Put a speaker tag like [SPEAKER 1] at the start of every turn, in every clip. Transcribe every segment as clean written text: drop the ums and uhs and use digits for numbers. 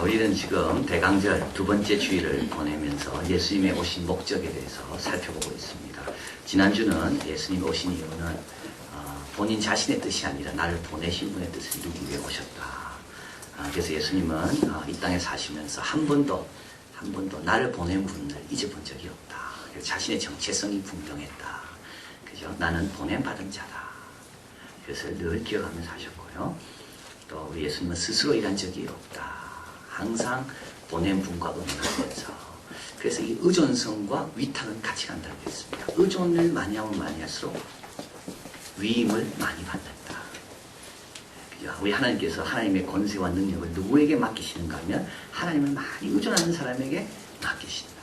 [SPEAKER 1] 우리는 지금 대강절 두 번째 주일을 보내면서 예수님의 오신 목적에 대해서 살펴보고 있습니다. 지난주는 예수님이 오신 이유는 본인 자신의 뜻이 아니라 나를 보내신 분의 뜻을 이루기 위해 오셨다. 그래서 예수님은 이 땅에 사시면서 한 번도 나를 보낸 분을 잊어본 적이 없다. 그래서 자신의 정체성이 분명했다. 그죠? 나는 보냄받은 자다. 그래서 늘 기억하면서 하셨고요. 또 우리 예수님은 스스로 일한 적이 없다. 항상 보낸 분과 의논하면서. 그래서 이 의존성과 위탁은 같이 간다고 했습니다. 의존을 많이 하면 많이 할수록 위임을 많이 받는다. 그죠? 우리 하나님께서 하나님의 권세와 능력을 누구에게 맡기시는가 하면 하나님을 많이 의존하는 사람에게 맡기신다.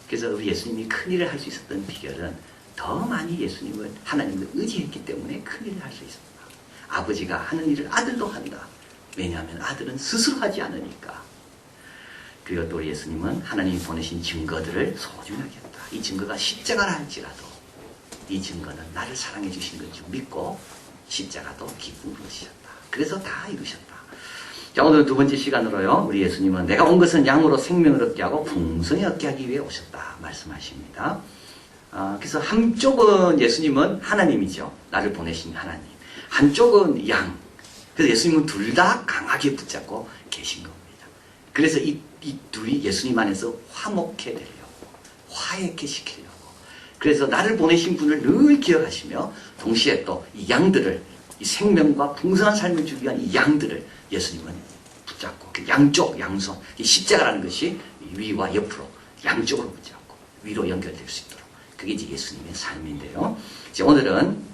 [SPEAKER 1] 그래서 우리 예수님이 큰일을 할 수 있었던 비결은 더 많이 예수님을 하나님을 의지했기 때문에 큰일을 할 수 있습니다. 아버지가 하는 일을 아들도 한다. 왜냐하면 아들은 스스로 하지 않으니까. 그리고 또 예수님은 하나님이 보내신 증거들을 소중하게 했다. 이 증거가 십자가라 할지라도 이 증거는 나를 사랑해 주신 것 줄 믿고 십자가도 기쁨으로 지셨다. 그래서 다 이루셨다. 자, 오늘 두 번째 시간으로요. 우리 예수님은 내가 온 것은 양으로 생명을 얻게 하고 풍성히 얻게 하기 위해 오셨다 말씀하십니다. 그래서 한쪽은 예수님은 하나님이죠. 나를 보내신 하나님. 한쪽은 양. 그래서 예수님은 둘 다 강하게 붙잡고 계신 겁니다. 그래서 이 둘이 예수님 안에서 화목해 되려고, 화해케 시키려고. 그래서 나를 보내신 분을 늘 기억하시며 동시에 또 이 양들을, 이 생명과 풍성한 삶을 주기 위한 이 양들을 예수님은 붙잡고 양쪽, 양손, 이 십자가라는 것이 위와 옆으로 양쪽으로 붙잡고 위로 연결될 수 있도록. 그게 이제 예수님의 삶인데요. 이제 오늘은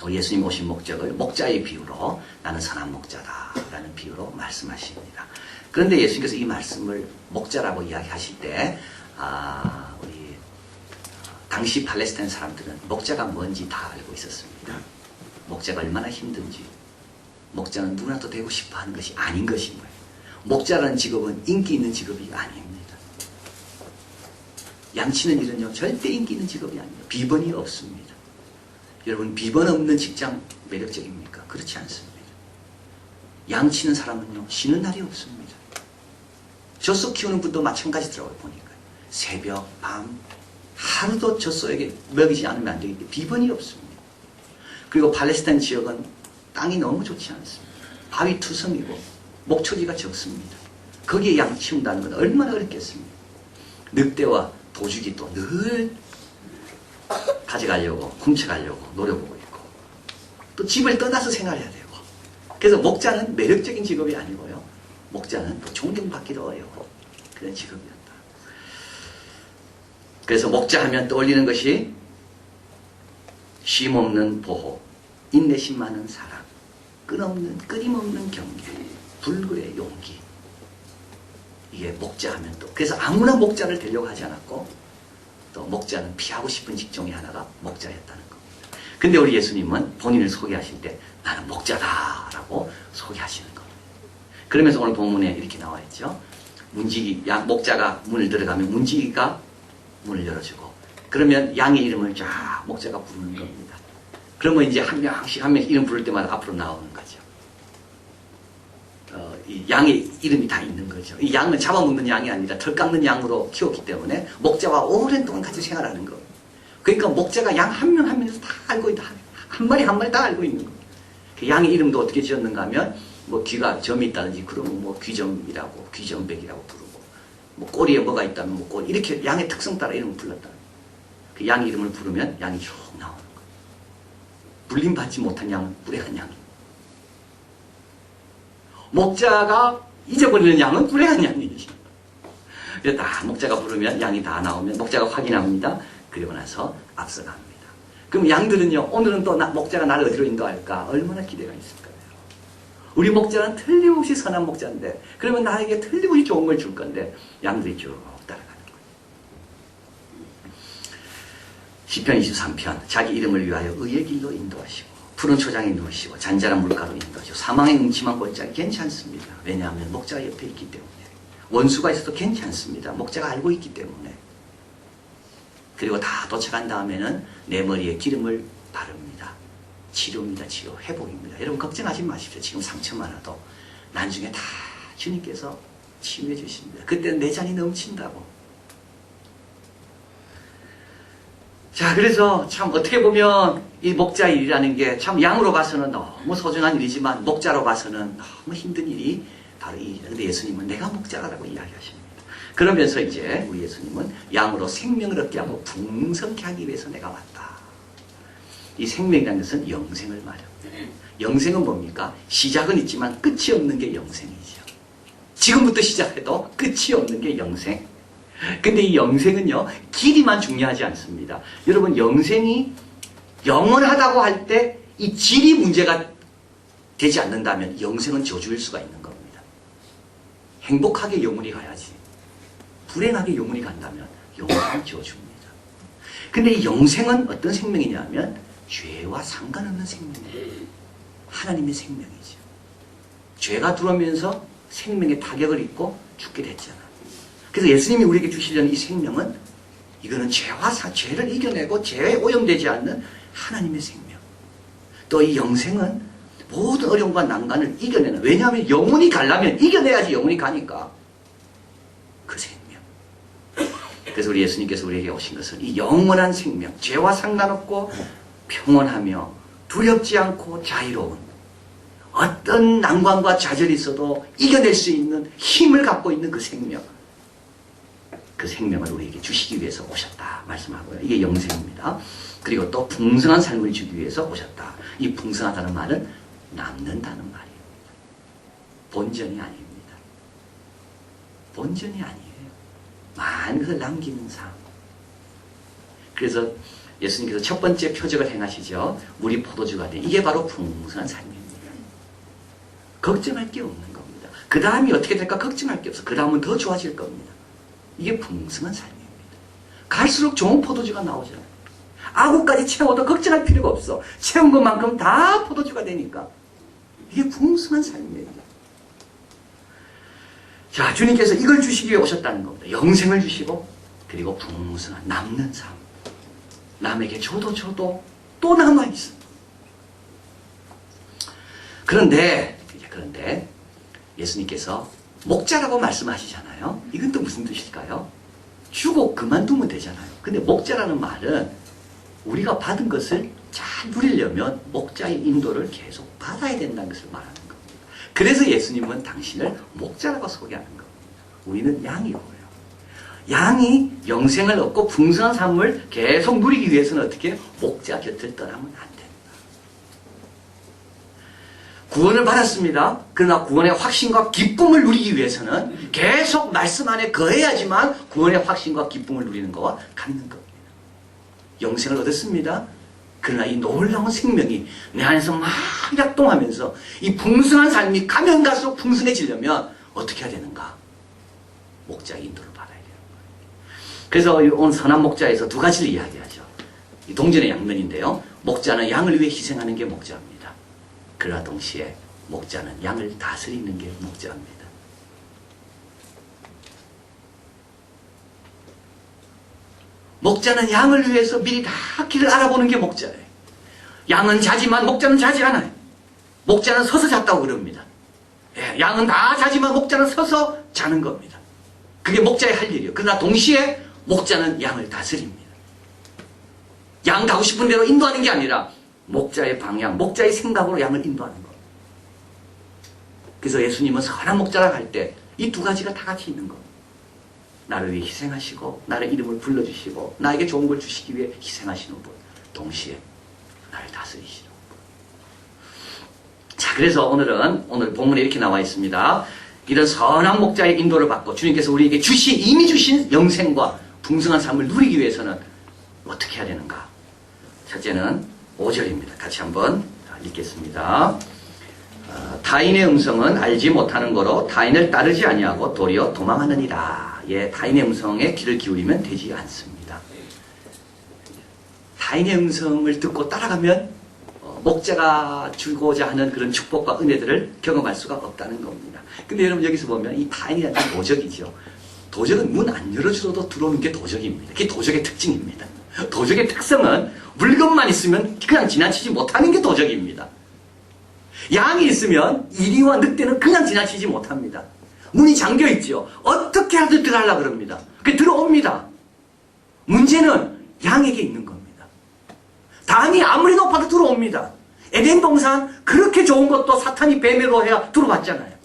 [SPEAKER 1] 예수님 오신 목적을 목자의 비유로 나는 선한 목자다라는 비유로 말씀하십니다. 그런데 예수님께서 이 말씀을 목자라고 이야기하실 때 우리 당시 팔레스타인 사람들은 목자가 뭔지 다 알고 있었습니다. 목자가 얼마나 힘든지, 목자는 누구나도 되고 싶어하는 것이 아닌 것인 거예요. 목자라는 직업은 인기 있는 직업이 아닙니다. 양치는 일은요 절대 인기 있는 직업이 아니에요. 비번이 없습니다. 여러분, 비번 없는 직장 매력적입니까? 그렇지 않습니다. 양치는 사람은요 쉬는 날이 없습니다. 젖소 키우는 분도 마찬가지더라고요. 보니까 새벽, 밤 하루도 젖소에게 먹이지 않으면 안 되기 때문에 비번이 없습니다. 그리고 팔레스타인 지역은 땅이 너무 좋지 않습니다. 바위 투성이고 목초지가 적습니다. 거기에 양 키운다는 건 얼마나 어렵겠습니까? 늑대와 도둑이 또 늘 가져가려고, 훔쳐가려고 노려보고 있고, 또 집을 떠나서 생활해야 되고. 그래서 목자는 매력적인 직업이 아니고요, 목자는 또 존경받기도 어려워 그런 직업이었다. 그래서 목자 하면 떠올리는 것이 쉼없는 보호, 인내심 많은 사랑, 끊임없는 경계, 불굴의 용기. 이게 목자 하면 또, 그래서 아무나 목자를 되려고 하지 않았고, 또 목자는 피하고 싶은 직종이 하나가 목자였다는 겁니다. 근데 우리 예수님은 본인을 소개하실 때 나는 목자다라고 소개하시는 겁니다. 그러면서 오늘 본문에 이렇게 나와 있죠. 목자가 문을 들어가면 문지기가 문을 열어주고, 그러면 양의 이름을 쫙 목자가 부르는 겁니다. 그러면 이제 한 명씩 이름 부를 때마다 앞으로 나오는 거죠. 이 양의 이름이 다 있는 거죠. 이 양은 잡아먹는 양이 아니라 털 깎는 양으로 키웠기 때문에 목자와 오랜 동안 같이 생활하는 거. 그러니까 목자가 양 한 명 한 명에서 다 알고 있다. 한 마리 다 알고 있는 거예요. 그 양의 이름도 어떻게 지었는가 하면 뭐 귀가 점이 있다든지 그러면 뭐 귀점이라고, 귀점백이라고 부르고, 뭐 꼬리에 뭐가 있다면 뭐 꼬리, 이렇게 양의 특성 따라 이름을 불렀다. 그 양 이름을 부르면 양이 쭉 나오는 거예요. 불림받지 못한 양은 불행한 양이에요. 목자가 잊어버리는 양은 불행한 양이죠. 그래서 다 목자가 부르면 양이 다 나오면 목자가 확인합니다. 그리고 나서 앞서갑니다. 그럼 양들은요, 오늘은 또 목자가 나를 어디로 인도할까? 얼마나 기대가 있을까요? 우리 목자는 틀림없이 선한 목자인데, 그러면 나에게 틀림없이 좋은 걸 줄 건데, 양들이 쭉 따라가는 거예요. 시편 23편, 자기 이름을 위하여 의의 길로 인도하시고, 푸른 초장에 누우시고 잔잔한 물가로 인도하시고 사망의 음침한 골짜기 괜찮습니다. 왜냐하면 목자가 옆에 있기 때문에. 원수가 있어도 괜찮습니다. 목자가 알고 있기 때문에. 그리고 다 도착한 다음에는 내 머리에 기름을 바릅니다. 치료입니다. 치료. 회복입니다. 여러분 걱정하지 마십시오. 지금 상처 많아도 나중에 다 주님께서 치유해 주십니다. 그때는 내 잔이 넘친다고. 자, 그래서 참 어떻게 보면 이 목자 일이라는 게 참 양으로 봐서는 너무 소중한 일이지만 목자로 봐서는 너무 힘든 일이 바로 이 일이다. 근데 예수님은 내가 목자라고 이야기하십니다. 그러면서 이제 우리 예수님은 양으로 생명을 얻게 하고 풍성케 하기 위해서 내가 왔다. 이 생명이라는 것은 영생을 말합니다. 영생은 뭡니까? 시작은 있지만 끝이 없는 게 영생이죠. 지금부터 시작해도 끝이 없는 게 영생. 근데 이 영생은요, 길이만 중요하지 않습니다. 여러분, 영생이 영원하다고 할 때 이 질이 문제가 되지 않는다면 영생은 저주일 수가 있는 겁니다. 행복하게 영원히 가야지. 불행하게 영원히 간다면 영생은 저주입니다. 근데 이 영생은 어떤 생명이냐면 죄와 상관없는 생명이에요. 하나님의 생명이죠. 죄가 들어오면서 생명의 타격을 입고 죽게 됐잖아요. 그래서 예수님이 우리에게 주시려는 이 생명은 이거는 죄를 이겨내고 죄에 오염되지 않는 하나님의 생명. 또 이 영생은 모든 어려움과 난관을 이겨내는, 왜냐하면 영원히 가려면 이겨내야지 영원히 가니까 그 생명. 그래서 우리 예수님께서 우리에게 오신 것은 이 영원한 생명, 죄와 상관없고 평온하며 두렵지 않고 자유로운, 어떤 난관과 좌절이 있어도 이겨낼 수 있는 힘을 갖고 있는 그 생명. 그 생명을 우리에게 주시기 위해서 오셨다 말씀하고요. 이게 영생입니다. 그리고 또 풍성한 삶을 주기 위해서 오셨다. 이 풍성하다는 말은 남는다는 말이에요. 본전이 아닙니다. 본전이 아니에요. 많은 것을 남기는 삶. 그래서 예수님께서 첫 번째 표적을 행하시죠. 물이 포도주가 돼. 이게 바로 풍성한 삶입니다. 걱정할 게 없는 겁니다. 그 다음이 어떻게 될까 걱정할 게 없어. 그 다음은 더 좋아질 겁니다. 이게 풍성한 삶입니다. 갈수록 좋은 포도주가 나오잖아요. 아구까지 채워도 걱정할 필요가 없어. 채운 것만큼 다 포도주가 되니까. 이게 풍성한 삶이에요. 자, 주님께서 이걸 주시기 위해 오셨다는 겁니다. 영생을 주시고, 그리고 풍성한 남는 삶. 남에게 줘도 또 남아있어. 그런데 예수님께서 목자라고 말씀하시잖아요. 이건 또 무슨 뜻일까요? 주고 그만두면 되잖아요. 근데 목자라는 말은 우리가 받은 것을 잘 누리려면 목자의 인도를 계속 받아야 된다는 것을 말하는 겁니다. 그래서 예수님은 당신을 목자라고 소개하는 겁니다. 우리는 양이고요. 양이 영생을 얻고 풍성한 삶을 계속 누리기 위해서는 어떻게? 목자 곁을 떠나면 안 됩니다. 구원을 받았습니다. 그러나 구원의 확신과 기쁨을 누리기 위해서는 계속 말씀 안에 거해야지만 구원의 확신과 기쁨을 누리는 것과 같는 겁니다. 영생을 얻었습니다. 그러나 이 놀라운 생명이 내 안에서 막 작동하면서 이 풍성한 삶이 가면 갈수록 풍성해지려면 어떻게 해야 되는가? 목자의 인도를 받아야 되는 거예요. 그래서 오늘 선한 목자에서 두 가지를 이야기하죠. 이 동전의 양면인데요. 목자는 양을 위해 희생하는 게 목자입니다. 그러나 동시에 목자는 양을 다스리는 게 목자입니다. 목자는 양을 위해서 미리 다 길을 알아보는 게 목자예요. 양은 자지만 목자는 자지 않아요. 목자는 서서 잤다고 그럽니다. 예, 양은 다 자지만 목자는 서서 자는 겁니다. 그게 목자의 할 일이에요. 그러나 동시에 목자는 양을 다스립니다. 양 가고 싶은 대로 인도하는 게 아니라 목자의 방향, 목자의 생각으로 양을 인도하는 겁니다. 그래서 예수님은 선한 목자라 할 때 이 두 가지가 다 같이 있는 겁니다. 나를 위해 희생하시고 나의 이름을 불러주시고 나에게 좋은 걸 주시기 위해 희생하시는 분, 동시에 나를 다스리시는 분. 자, 그래서 오늘 본문에 이렇게 나와 있습니다. 이런 선한 목자의 인도를 받고 주님께서 우리에게 이미 주신 영생과 풍성한 삶을 누리기 위해서는 어떻게 해야 되는가? 첫째는 5절입니다. 같이 한번 읽겠습니다. 타인의 음성은 알지 못하는 거로 타인을 따르지 아니하고 도리어 도망하느니라. 예, 타인의 음성에 귀를 기울이면 되지 않습니다. 타인의 음성을 듣고 따라가면 목자가 주고자 하는 그런 축복과 은혜들을 경험할 수가 없다는 겁니다. 근데 여러분 여기서 보면 이 타인이라는 게 도적이죠. 도적은 문 안 열어주어도 들어오는 게 도적입니다. 그게 도적의 특징입니다. 도적의 특성은 물건만 있으면 그냥 지나치지 못하는 게 도적입니다. 양이 있으면 이리와 늑대는 그냥 지나치지 못합니다. 문이 잠겨 있죠. 어떻게 하든 들어가려고 그럽니다. 그 들어옵니다. 문제는 양에게 있는 겁니다. 담이 아무리 높아도 들어옵니다. 에덴 동산 그렇게 좋은 것도 사탄이 뱀으로 해야 들어왔잖아요.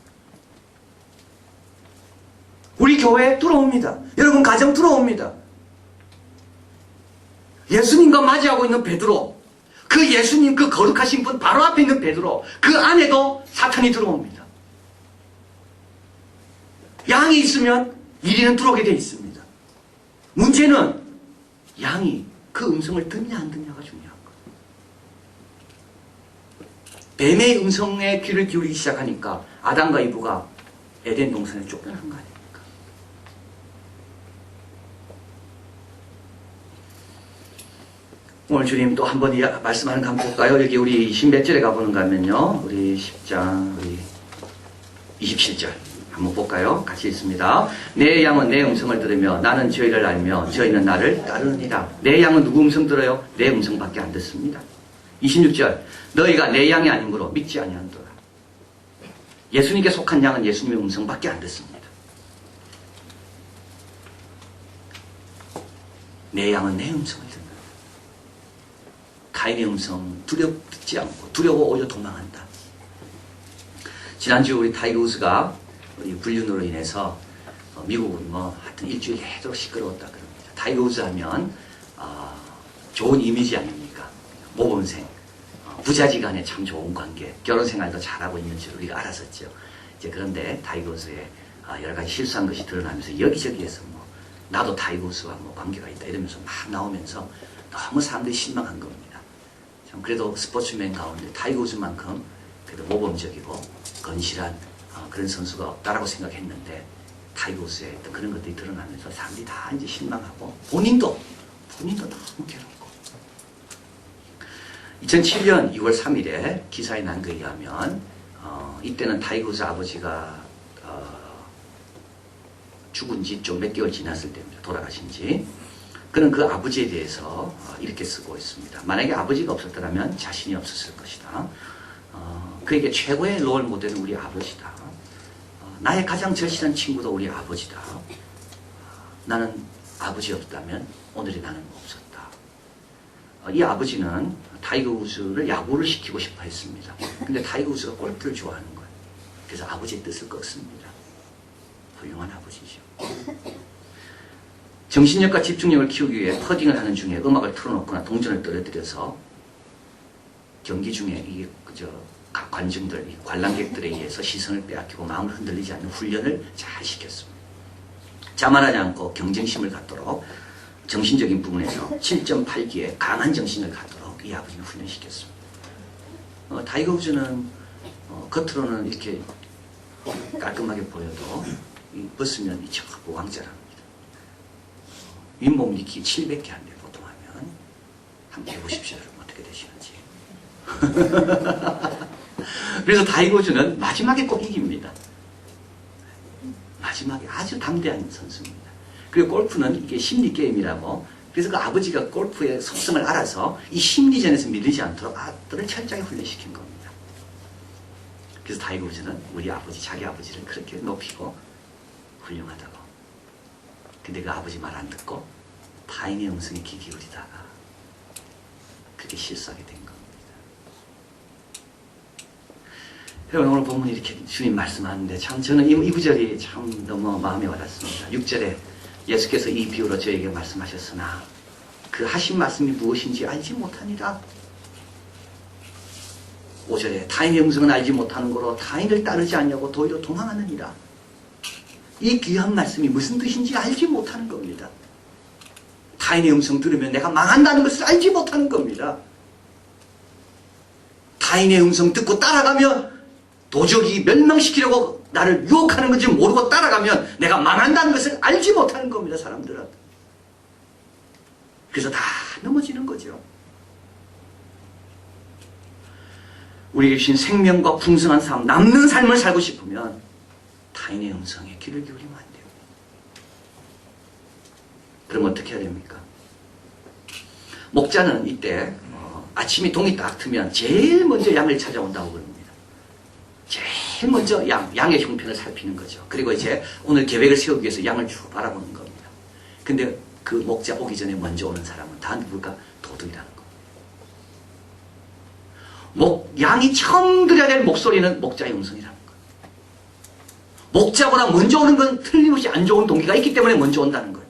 [SPEAKER 1] 우리 교회 들어옵니다. 여러분 가정 들어옵니다. 예수님과 맞이하고 있는 베드로, 그 예수님 그 거룩하신 분 바로 앞에 있는 베드로, 그 안에도 사탄이 들어옵니다. 양이 있으면 이리는 들어오게 되어 있습니다. 문제는 양이 그 음성을 듣냐 안 듣냐가 중요한 거예요. 뱀의 음성에 귀를 기울이기 시작하니까 아담과 이브가 에덴 동산에 쫓겨난 거 아닙니까? 오늘 주님 또 한 번 말씀하는 거 한번 볼까요? 여기 우리 20몇 절에 가보는가 하면요. 우리 10장, 우리 27절. 한번 볼까요? 같이 있습니다. 내 양은 내 음성을 들으며 나는 저희를 알며 저희는 나를 따르느니라. 내 양은 누구 음성 들어요? 내 음성밖에 안 듣습니다. 26절. 너희가 내 양이 아니므로 믿지 아니하노라. 예수님께 속한 양은 예수님의 음성밖에 안 듣습니다. 내 양은 내 음성을 듣는다. 가인의 음성 듣지 않고 두려워 오히려 도망한다. 지난주 우리 타이거 우즈가 우리 불륜으로 인해서 미국은 하여튼 일주일 내도록 시끄러웠다 그럽니다. 타이거 우즈 하면 좋은 이미지 아닙니까? 모범생, 부자지간에 참 좋은 관계, 결혼 생활도 잘하고 있는 줄 우리가 알았었죠. 이제 그런데 타이거 우즈의 여러 가지 실수한 것이 드러나면서 여기저기에서 나도 타이거 우즈와 관계가 있다 이러면서 막 나오면서 너무 사람들이 실망한 겁니다. 참 그래도 스포츠맨 가운데 타이거 우즈만큼 그래도 모범적이고 건실한 그런 선수가 없다라고 생각했는데 타이거 우즈의 어떤 그런 것들이 드러나면서 사람들이 다 이제 실망하고 본인도 너무 괴롭고 2007년 6월 3일에 기사에 난 거에 의하면 이때는 타이거 우즈 아버지가 죽은 지 좀 몇 개월 지났을 때입니다. 돌아가신 지. 그는 그 아버지에 대해서 이렇게 쓰고 있습니다. 만약에 아버지가 없었더라면 자신이 없었을 것이다. 그에게 최고의 롤 모델은 우리 아버지다. 나의 가장 절실한 친구도 우리 아버지다. 나는 아버지 없다면 오늘의 나는 없었다. 이 아버지는 타이거 우즈를 야구를 시키고 싶어 했습니다. 근데 타이거 우즈가 골프를 좋아하는 거예요. 그래서 아버지의 뜻을 꺾습니다. 훌륭한 아버지죠. 정신력과 집중력을 키우기 위해 퍼딩을 하는 중에 음악을 틀어놓거나 동전을 떨어뜨려서 경기 중에 각 관중들, 관람객들에 의해서 시선을 빼앗기고 마음을 흔들리지 않는 훈련을 잘 시켰습니다. 자만하지 않고 경쟁심을 갖도록 정신적인 부분에서 7.8기에 강한 정신을 갖도록 이 아버지는 훈련시켰습니다. 타이거 우즈는 겉으로는 이렇게 깔끔하게 보여도 벗으면 이 전부 왕자랍니다. 윗몸 니키 700개 한데 보통 하면 한번 해보십시오. 여러분 어떻게 되시는지. 그래서 타이거 우즈는 마지막에 꼭 이깁니다. 마지막에 아주 담대한 선수입니다. 그리고 골프는 이게 심리 게임이라고, 그래서 그 아버지가 골프의 속성을 알아서 이 심리전에서 밀리지 않도록 아들을 철저히 훈련시킨 겁니다. 그래서 타이거 우즈는 우리 아버지, 자기 아버지를 그렇게 높이고 훌륭하다고. 근데 그 아버지 말 안 듣고 타인의 음성에 귀 기울이다가 그렇게 실수하게 된 겁니다. 여러분 오늘 본문 이렇게 주님 말씀하는데 참 저는 이 구절이 참 너무 마음에 와닿습니다. 6절에 예수께서 이 비유로 저에게 말씀하셨으나 그 하신 말씀이 무엇인지 알지 못하니라. 5절에 타인의 음성은 알지 못하는 거로 타인을 따르지 않냐고 도리어 도망하느니라. 이 귀한 말씀이 무슨 뜻인지 알지 못하는 겁니다. 타인의 음성 들으면 내가 망한다는 것을 알지 못하는 겁니다. 타인의 음성 듣고 따라가면 도적이 멸망시키려고 나를 유혹하는 건지 모르고 따라가면 내가 망한다는 것을 알지 못하는 겁니다. 사람들은. 그래서 다 넘어지는 거죠. 우리에게 주신 생명과 풍성한 삶, 남는 삶을 살고 싶으면 타인의 음성에 귀를 기울이면 안 돼요. 그럼 어떻게 해야 됩니까? 목자는 이때 아침이 동이 딱 트면 제일 먼저 양을 찾아온다고 그럽니다. 제일 제일 먼저 양의 형편을 살피는 거죠. 그리고 이제 오늘 계획을 세우기 위해서 양을 쭉 바라보는 겁니다. 근데 그 목자 오기 전에 먼저 오는 사람은 다 누굴까? 도둑이라는 거. 양이 처음 들어야 될 목소리는 목자의 음성이라는 거. 목자보다 먼저 오는 건 틀림없이 안 좋은 동기가 있기 때문에 먼저 온다는 거예요.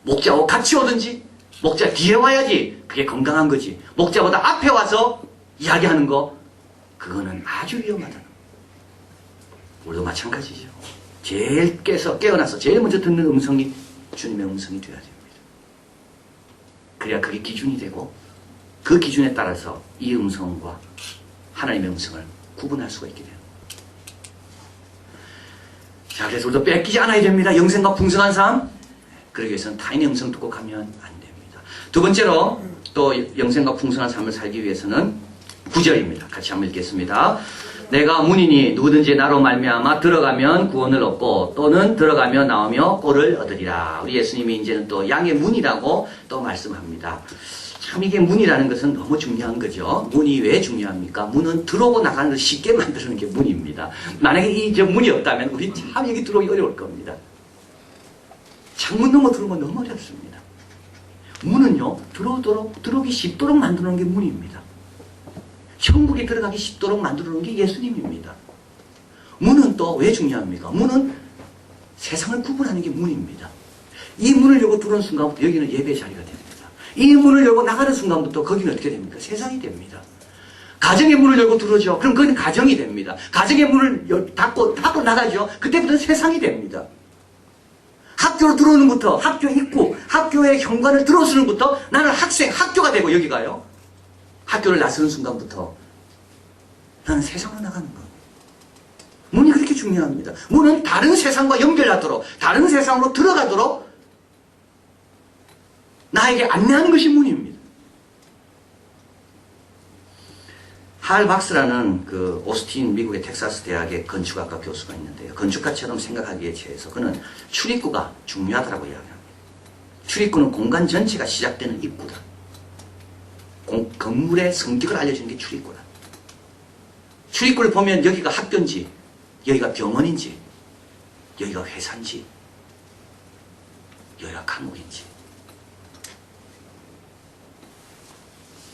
[SPEAKER 1] 목자와 같이 오든지 목자 뒤에 와야지 그게 건강한 거지. 목자보다 앞에 와서 이야기하는 거 그거는 아주 위험하다는 거예요. 우리도 마찬가지죠. 제일 깨어나서 제일 먼저 듣는 음성이 주님의 음성이 되어야 됩니다. 그래야 그게 기준이 되고 그 기준에 따라서 이 음성과 하나님의 음성을 구분할 수가 있게 돼요. 자, 그래서 우리도 뺏기지 않아야 됩니다. 영생과 풍성한 삶. 그러기 위해서는 타인의 음성 듣고 가면 안 됩니다. 두 번째로 또 영생과 풍성한 삶을 살기 위해서는 9절입니다. 같이 한번 읽겠습니다. 내가 문이니 누구든지 나로 말미암아 들어가면 구원을 얻고 또는 들어가며 나오며 꼴을 얻으리라. 우리 예수님이 이제는 또 양의 문이라고 또 말씀합니다. 참 이게 문이라는 것은 너무 중요한 거죠. 문이 왜 중요합니까? 문은 들어오고 나가는 걸 쉽게 만드는 게 문입니다. 만약에 이 문이 없다면 우리 참 여기 들어오기 어려울 겁니다. 창문 넘어 들어오면 너무 어렵습니다. 문은요, 들어오기 쉽도록 만드는 게 문입니다. 천국에 들어가기 쉽도록 만들어놓은 게 예수님입니다. 문은 또 왜 중요합니까? 문은 세상을 구분하는 게 문입니다. 이 문을 열고 들어오는 순간부터 여기는 예배 자리가 됩니다. 이 문을 열고 나가는 순간부터 거기는 어떻게 됩니까? 세상이 됩니다. 가정의 문을 열고 들어오죠. 그럼 그건 가정이 됩니다. 가정의 문을 닫고 나가죠. 그때부터는 세상이 됩니다. 학교로 들어오는 부터 학교 입구, 학교의 현관을 들어서는 부터 나는 학생, 학교가 되고 여기가요. 학교를 나서는 순간부터 나는 세상으로 나가는 거예요. 문이 그렇게 중요합니다. 문은 다른 세상과 연결하도록, 다른 세상으로 들어가도록 나에게 안내하는 것이 문입니다. 할 박스라는 그 오스틴 미국의 텍사스 대학의 건축학과 교수가 있는데요. 건축가처럼 생각하기에 취해서 그는 출입구가 중요하다고 이야기합니다. 출입구는 공간 전체가 시작되는 입구다. 건물의 성격을 알려주는 게 출입구다. 출입구를 보면 여기가 학교인지, 여기가 병원인지, 여기가 회사인지, 여기가 감옥인지.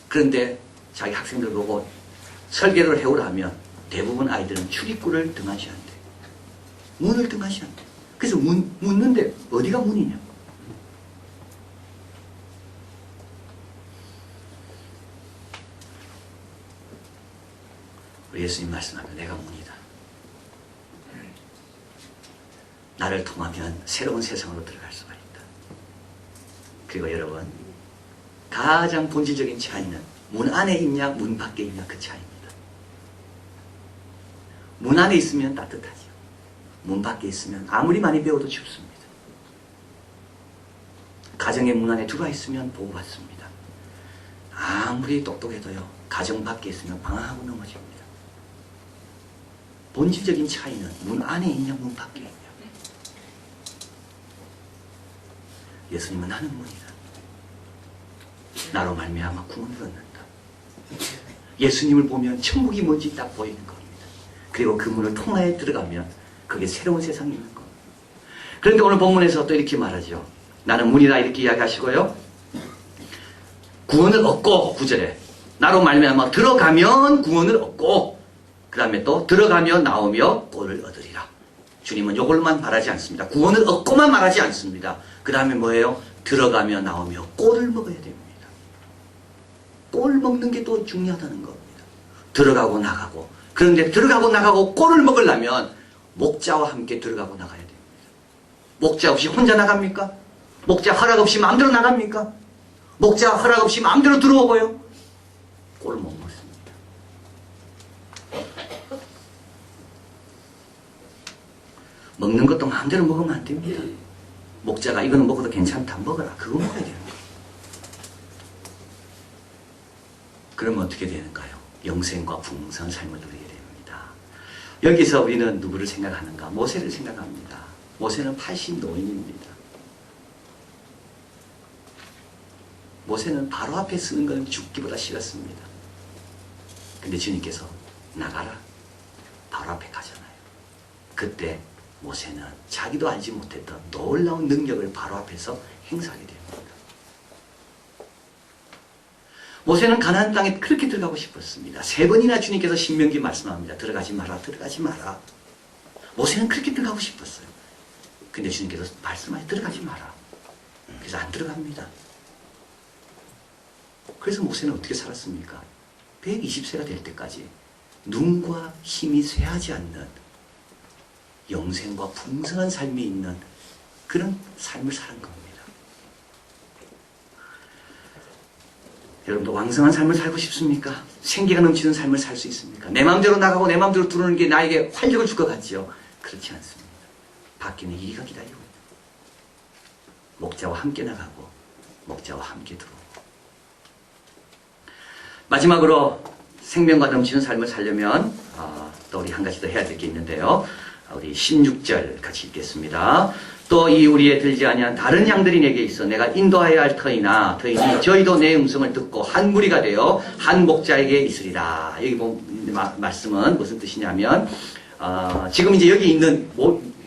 [SPEAKER 1] 그런데 자기 학생들 보고 설계를 해오라 하면 대부분 아이들은 출입구를 등한시한대. 문을 등한시한대. 그래서 묻는데 어디가 문이냐? 예수님 말씀하면 내가 문이다. 나를 통하면 새로운 세상으로 들어갈 수가 있다. 그리고 여러분, 가장 본질적인 차이는 문 안에 있냐 문 밖에 있냐 그 차이입니다. 문 안에 있으면 따뜻하죠. 문 밖에 있으면 아무리 많이 배워도 춥습니다. 가정의 문 안에 들어와 있으면 보호받습니다. 아무리 똑똑해도요, 가정 밖에 있으면 방황하고 넘어집니다. 본질적인 차이는 문 안에 있냐 문 밖에 있냐. 예수님은 나는 문이다. 나로 말미암아 구원을 얻는다. 예수님을 보면 천국이 뭔지 딱 보이는 겁니다. 그리고 그 문을 통하여 들어가면 그게 새로운 세상이 있는 겁니다. 그런데 오늘 본문에서 또 이렇게 말하죠. 나는 문이다 이렇게 이야기하시고요. 구원을 얻고 9절에 나로 말미암아 들어가면 구원을 얻고 그 다음에 또 들어가며 나오며 꼴을 얻으리라. 주님은 이걸로만 말하지 않습니다. 구원을 얻고만 말하지 않습니다. 그 다음에 뭐예요? 들어가며 나오며 꼴을 먹어야 됩니다. 꼴 먹는 게 또 중요하다는 겁니다. 들어가고 나가고. 그런데 들어가고 나가고 꼴을 먹으려면 목자와 함께 들어가고 나가야 됩니다. 목자 없이 혼자 나갑니까? 목자 허락 없이 마음대로 나갑니까? 목자 허락 없이 마음대로 들어오고요. 꼴을 못 먹습니다. 먹는 것도 마음대로 먹으면 안 됩니다. 목자가 이거는 먹어도 괜찮다 먹어라. 그거 먹어야 되는 거예요. 그러면 어떻게 되는가요? 영생과 풍성한 삶을 누리게 됩니다. 여기서 우리는 누구를 생각하는가? 모세를 생각합니다. 모세는 80 노인입니다. 모세는 바로 앞에 쓰는 건 죽기보다 싫었습니다. 근데 주님께서 나가라. 바로 앞에 가잖아요. 그때 모세는 자기도 알지 못했던 놀라운 능력을 바로 앞에서 행사하게 됩니다. 모세는 가나안 땅에 그렇게 들어가고 싶었습니다. 3번이나 주님께서 신명기 말씀합니다. 들어가지 마라, 들어가지 마라. 모세는 그렇게 들어가고 싶었어요. 근데 주님께서 말씀하시 들어가지 마라. 그래서 안 들어갑니다. 그래서 모세는 어떻게 살았습니까? 120세가 될 때까지 눈과 힘이 쇠하지 않는 영생과 풍성한 삶이 있는 그런 삶을 사는 겁니다. 여러분도 왕성한 삶을 살고 싶습니까? 생기가 넘치는 삶을 살 수 있습니까? 내 마음대로 나가고 내 마음대로 들어오는 게 나에게 활력을 줄 것 같지요? 그렇지 않습니다. 밖에는 이리가 기다리고 있다. 목자와 함께 나가고 목자와 함께 들어오고. 마지막으로 생명과 넘치는 삶을 살려면 또 우리 한 가지 더 해야 될 게 있는데요. 우리 16절 같이 읽겠습니다. 또 이 우리에 들지 아니한 다른 양들이 내게 있어 내가 인도하여야 할 터이니 저희도 내 음성을 듣고 한 무리가 되어 한 목자에게 있으리라. 여기 말씀은 무슨 뜻이냐면 지금 이제 여기 있는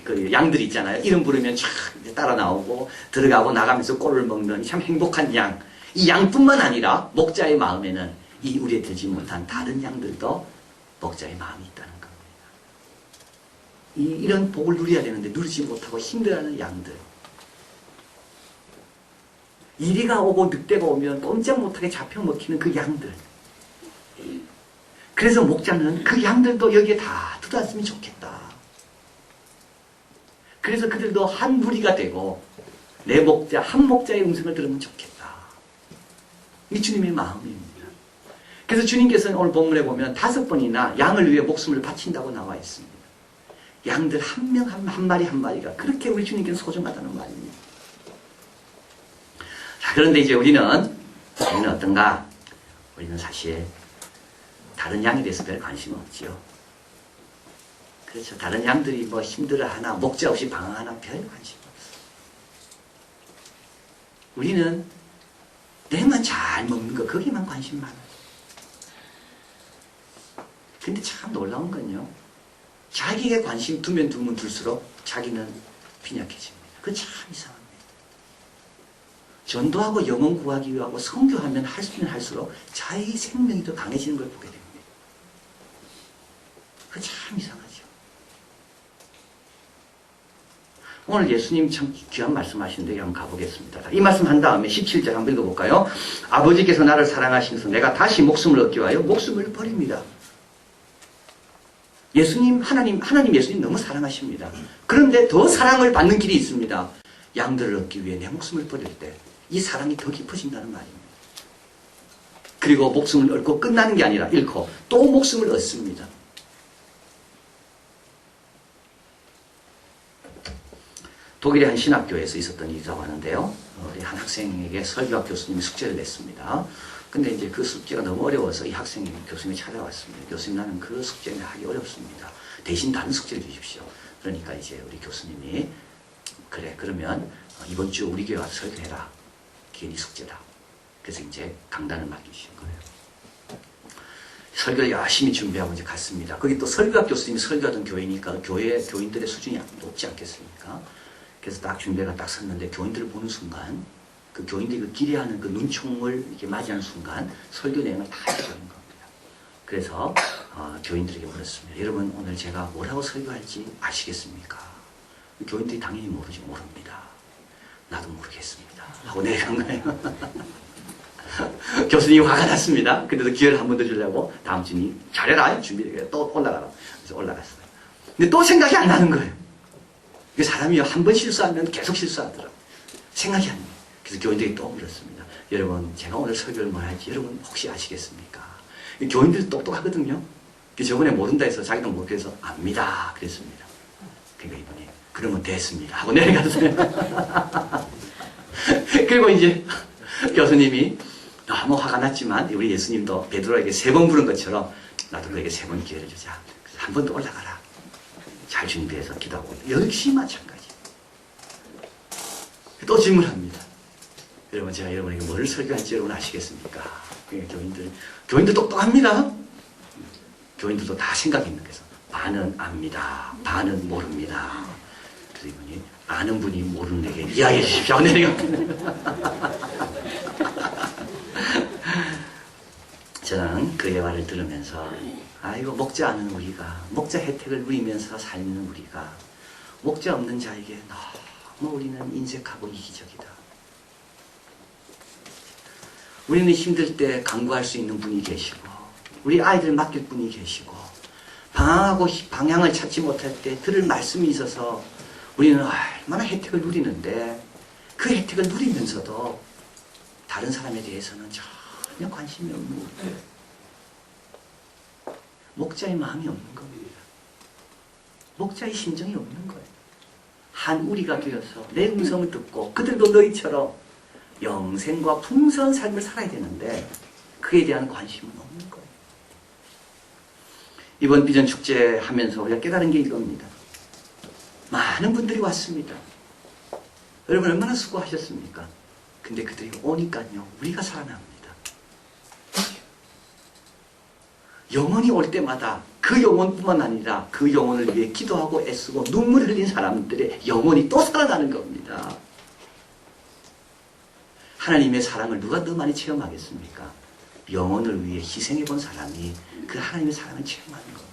[SPEAKER 1] 그 양들이 있잖아요. 이름 부르면 쫙 따라 나오고 들어가고 나가면서 꼴을 먹는 참 행복한 양. 이 양뿐만 아니라 목자의 마음에는 이 우리에 들지 못한 다른 양들도 목자의 마음이 있다는 겁니다. 이런 복을 누려야 되는데 누리지 못하고 힘들어하는 양들. 이리가 오고 늑대가 오면 꼼짝 못하게 잡혀 먹히는 그 양들. 그래서 목자는 그 양들도 여기에 다 들어왔으면 좋겠다. 그래서 그들도 한 무리가 되고 내 목자, 한 목자의 음성을 들으면 좋겠다. 이 주님의 마음입니다. 그래서 주님께서는 오늘 본문에 보면 5번이나 양을 위해 목숨을 바친다고 나와 있습니다. 양들 한 명 한 마리 한 마리가 그렇게 우리 주님께서 소중하다는 말입니다. 자, 그런데 이제 우리는 어떤가? 우리는 사실 다른 양에 대해서 별 관심 없지요. 그렇죠. 다른 양들이 뭐 힘들어하나 목자 없이 방황하나 별 관심 없어요. 우리는 내만 잘 먹는 거 거기만 관심 많아요. 근데 참 놀라운 건요. 자기에게 관심 두면 둘수록 자기는 빈약해집니다. 그건 참 이상합니다. 전도하고 영혼 구하기 위하고 선교하면 할수록 자기 생명이 더 강해지는 걸 보게 됩니다. 그건 참 이상하죠. 오늘 예수님 참 귀한 말씀 하시는데 한번 가보겠습니다. 이 말씀 한 다음에 17절 한번 읽어볼까요? 아버지께서 나를 사랑하시면서 내가 다시 목숨을 얻기 위하여 목숨을 버립니다. 하나님 예수님 너무 사랑하십니다. 그런데 더 사랑을 받는 길이 있습니다. 양들을 얻기 위해 내 목숨을 버릴 때 이 사랑이 더 깊어진다는 말입니다. 그리고 목숨을 얻고 끝나는 게 아니라 잃고 또 목숨을 얻습니다. 독일의 한 신학교에서 있었던 일이라고 하는데요. 우리 한 학생에게 설교학 교수님이 숙제를 냈습니다. 근데 이제 그 숙제가 너무 어려워서 이 학생이 교수님이 찾아왔습니다. 교수님, 나는 그 숙제를 하기 어렵습니다. 대신 다른 숙제를 주십시오. 그러니까 이제 우리 교수님이 그래, 그러면 이번 주 우리 교회 와서 설교해라. 그게 네 숙제다. 그래서 이제 강단을 맡기신 거예요. 설교를 열심히 준비하고 이제 갔습니다. 거기 또 설교학 교수님이 설교하던 교회니까 교회 교인들의 수준이 높지 않겠습니까? 그래서 딱 준비가 딱 섰는데 교인들을 보는 순간 그 교인들이 그 기대하는 그 눈총을 이렇게 맞이하는 순간 설교 내용을 다 해주는 겁니다. 그래서 교인들에게 물었습니다. 여러분 오늘 제가 뭐라고 설교할지 아시겠습니까? 교인들이 당연히 모릅니다. 나도 모르겠습니다. 하고 내려간 거예요. 교수님이 화가 났습니다. 근데도 기회를 한 번 더 주려고 다음 주님 잘해라 준비되게 또 올라가라. 그래서 올라갔어요. 근데 또 생각이 안 나는 거예요. 사람이 한 번 실수하면 계속 실수하더라고요. 생각이 안 나요. 그래서 교인들이 또 물었습니다. 여러분 제가 오늘 설교를 뭐 할지 여러분 혹시 아시겠습니까? 교인들이 똑똑하거든요. 저번에 모른다 해서 자기도 모르게 해서 압니다. 그랬습니다. 그러니까 이번에 그러면 됐습니다. 하고 내려갔어요. 그리고 이제 교수님이 너무 화가 났지만 우리 예수님도 베드로에게 3번 부른 것처럼 나도 너에게 3번 기회를 주자. 그래서 한 번 더 올라가라. 잘 준비해서 기도하고 역시 마찬가지. 또 질문합니다. 여러분 제가 여러분에게 뭘 설교할지 여러분 아시겠습니까? 교인들 똑똑합니다. 교인들도 다 생각이 있는 거죠. 반은 압니다. 반은 모릅니다. 그래서 이분이 아는 분이 모르는 에게 이야기해 주십시오. 저는 그의 말을 들으면서 아이고 목자 아는 우리가, 목자 혜택을 누리면서 살는 우리가 목자 없는 자에게 너무 우리는 인색하고 이기적이다. 우리는 힘들 때 간구할 수 있는 분이 계시고 우리 아이들 맡길 분이 계시고 방황하고 방향을 찾지 못할 때 들을 말씀이 있어서 우리는 얼마나 혜택을 누리는데 그 혜택을 누리면서도 다른 사람에 대해서는 전혀 관심이 없는 거예요. 목자의 마음이 없는 겁니다. 목자의 심정이 없는 거예요. 한 우리가 되어서 내 음성을 듣고 그들도 너희처럼 영생과 풍성한 삶을 살아야 되는데 그에 대한 관심은 없는 거예요. 이번 비전 축제 하면서 우리가 깨달은 게 이겁니다. 많은 분들이 왔습니다. 여러분 얼마나 수고하셨습니까? 근데 그들이 오니까요 우리가 살아납니다. 영혼이 올 때마다 그 영혼뿐만 아니라 그 영혼을 위해 기도하고 애쓰고 눈물을 흘린 사람들의 영혼이 또 살아나는 겁니다. 하나님의 사랑을 누가 더 많이 체험하겠습니까? 영혼을 위해 희생해 본 사람이 그 하나님의 사랑을 체험하는 겁니다.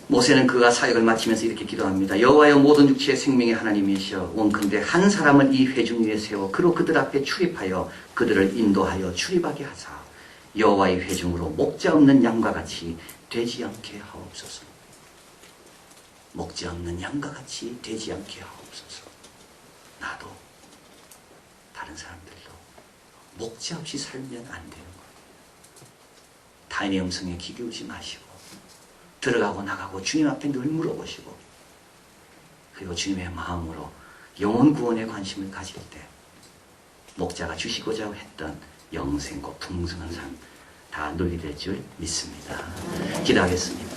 [SPEAKER 1] 모세는 그가 사역을 마치면서 이렇게 기도합니다. 여호와여 모든 육체의 생명의 하나님이시여 원컨대 한 사람을 이 회중 위에 세워 그로 그들 앞에 출입하여 그들을 인도하여 출입하게 하사 여호와의 회중으로 목자 없는 양과 같이 되지 않게 하옵소서. 목자 없는 양과 같이 되지 않게 하옵소서. 나도 다른 사람들도 목자 없이 살면 안 되는 거예요. 타인의 음성에 귀 기울이지 마시고 들어가고 나가고 주님 앞에 늘 물어보시고 그리고 주님의 마음으로 영혼 구원에 관심을 가질 때 목자가 주시고자 했던 영생과 풍성한 삶 다 누리게 될 줄 믿습니다. 기도하겠습니다.